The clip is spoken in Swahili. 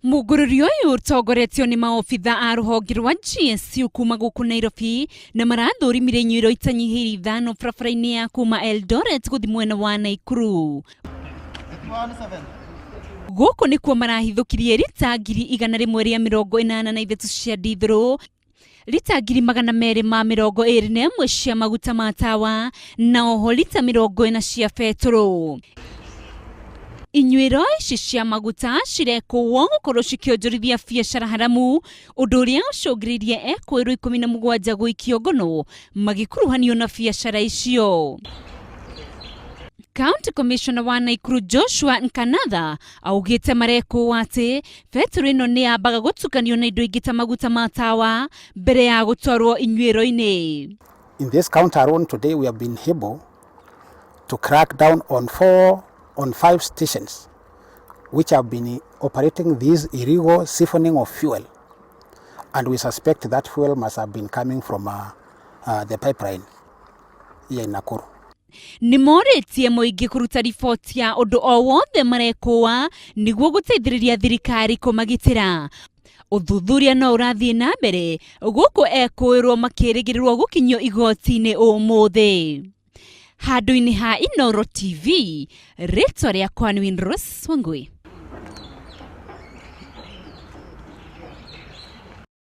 Mugururi uyu utongoretio ni maobithaa a ruhonge rwa GSU kuma guku Nairobi na marathũrimire inyuiro itanyihĩire ithano barabara-ini ya kuuma Eldoret guthii mwena wa Nakuru. Guku nikuo marahithukirie rita 183 cia ndithũrũ, rita 221 cia maguta mathaara na oho rita 40 cia beturu. Inyuiro ici cia maguta cirekwo gukorwo cikionjorithia biacara haramu, undu uria ucungiririe ekwirwo 17 guikio ngono magikuruhanio na biacara icio. County Commissioner wa Nakuru Joshua Nkanatha augite marekwo ati beturu ino ni ambaga gutukanio na indo ingi ta maguta mathaara mbere ya gutwarwo inyuiro-ini. In this county alone today we have been able to crack down on 5 stations which have been operating this illegal siphoning of fuel, and we suspect that fuel must have been coming from the pipeline here in Nakuru. Ni moritie muingi kuruta riboti ya undu o wothe marekwa niguo guteithiriria thirikari kumagitira. Uthuthuria no urathie na mbere guku ekwirwo makirigirirwo gukinyio igoti-ini umuthi. Handu-ini ha Inooro TV, ritwa riakwa ni Rose Wangui.